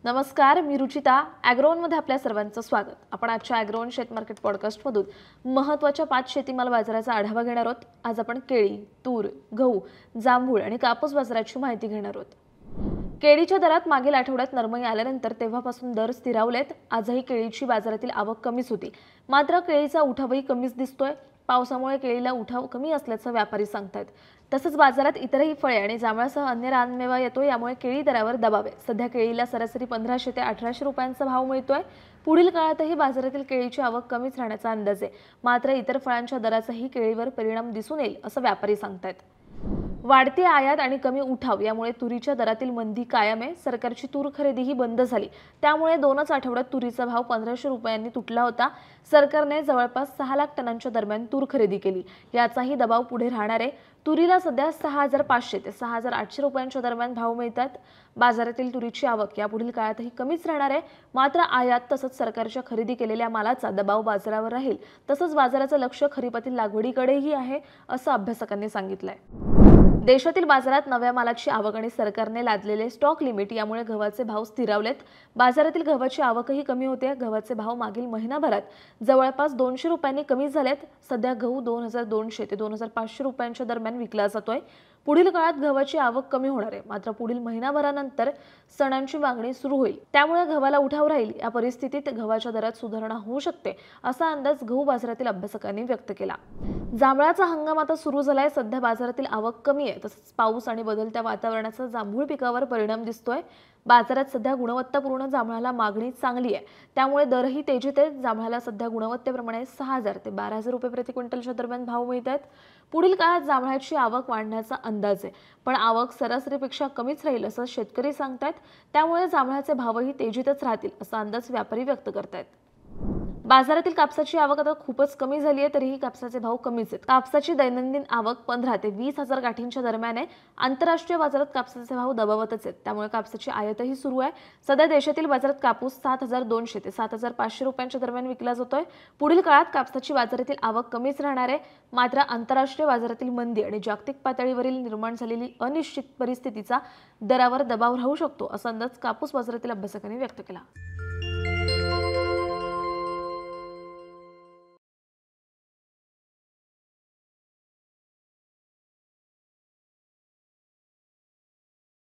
नमस्कार, मी रुचिता. ॲग्रोवनमध्ये आपल्या सर्वांचं स्वागत. आपण आजच्या ॲग्रोवन शेत मार्केट पॉडकास्टमधून महत्त्वाच्या 5 शेतीमाल बाजाराचा आढावा घेणार आहोत. आज आपण केळी, तूर, गहू, जांभूळ आणि कापूस बाजाराची माहिती घेणार आहोत. केळीच्या दरात मागील आठवड्यात नरमाई आल्यानंतर तेव्हापासून दर स्थिरावलेत. आजही केळीची बाजारातील आवक कमीच होती. मात्र केळीचा उठावही कमीच दिसतोय. पावसामुळे केळीला उठाव कमी असल्याचं व्यापारी सांगतात. तसंच बाजारात इतरही फळे आणि जांभळासह अन्य रानमेवा येतो, यामुळे केळी दरावर दबाव आहे. सध्या केळीला सरासरी 1500 ते 1800 रुपयांचा भाव मिळतोय. पुढील काळातही बाजारातील केळीची आवक कमीच राहण्याचा अंदाज आहे. मात्र इतर फळांच्या दराचाही केळीवर परिणाम दिसून येईल असं व्यापारी सांगतात. वाढती आयात आणि कमी उठाव यामुळे तुरीच्या दरातील मंदी कायम आहे. सरकारची तूर खरेदीही बंद झाली, त्यामुळे 2च आठवड्यात तुरीचा भाव 1500 रुपयांनी तुटला होता. सरकारने जवळपास 6 लाख टनांच्या दरम्यान तूर खरेदी केली. याचाही दबाव पुढे राहणार आहे. तुरीला सध्या 6500 ते 6800 रुपयांच्या दरम्यान भाव मिळतात. बाजारातील तुरीची आवक यापुढील काळातही कमीच राहणार आहे. मात्र आयात तसंच सरकारच्या खरेदी केलेल्या मालाचा दबाव बाजारावर राहील. तसंच बाजाराचं लक्ष खरीपातील लागवडीकडेही आहे असं अभ्यासकांनी सांगितलंय. देशातील बाजारात नव्या मालाची आवक आणि सरकारने लादलेले स्टॉक लिमिट यामुळे गव्हाचे भाव स्थिरावलेत. बाजारातील गव्हाची आवकही कमी होते. गव्हाचे भाव मागील महिनाभरात जवळपास 200 रुपयांनी कमी झालेत. सध्या गहू 2200 ते 2500 रुपयांच्या दरम्यान विकला जातोय. पुढील काळात गव्हाची आवक कमी होणार आहे. मात्र पुढील महिनाभरानंतर सणांची मागणी सुरू होईल, त्यामुळे गव्हाला उठाव राहील. या परिस्थितीत गव्हाच्या दरात सुधारणा होऊ शकते असा अंदाज गहू बाजारातील अभ्यासकांनी व्यक्त केला. जांभळाचा हंगाम आता सुरू झालाय. सध्या बाजारातील आवक कमी आहे. तसंच पाऊस आणि बदलत्या वातावरणाचा जांभूळ पिकावर परिणाम दिसतोय. बाजारात सध्या गुणवत्तापूर्ण जांभळाला मागणी चांगली आहे, त्यामुळे दरही तेजीत आहे. जांभळाला सध्या गुणवत्तेप्रमाणे 6000 ते 12000 रुपये प्रति क्विंटलच्या दरम्यान भाव मिळत आहेत. पुढील काळात जांभळाची आवक वाढण्याचा अंदाज आहे, पण आवक सरासरीपेक्षा कमीच राहील असं शेतकरी सांगतात. त्यामुळे जांभळाचे भावही तेजीतच राहतील असा अंदाज व्यापारी व्यक्त करतायत. बाजारातील कापसाची आवक आता खूपच कमी झाली आहे, तरीही कापसाचे भाव कमीच आहेत. कापसाची दैनंदिन आवक 15 ते 20,000 गाठींच्या दरम्यान आहे. आंतरराष्ट्रीय बाजारात कापसाचे भाव दबावतच आहेत, त्यामुळे कापसाची आयातही सुरू आहे. सध्या देशातील बाजारात कापूस 7200 ते 7500 रुपयांच्या दरम्यान विकला जातोय. पुढील काळात कापसाची बाजारातील आवक कमीच राहणार आहे. मात्र आंतरराष्ट्रीय बाजारातील मंदी आणि जागतिक पातळीवरील निर्माण झालेली अनिश्चित परिस्थितीचा दरावर दबाव राहू शकतो असा अंदाज कापूस बाजारातील अभ्यासकांनी व्यक्त केला.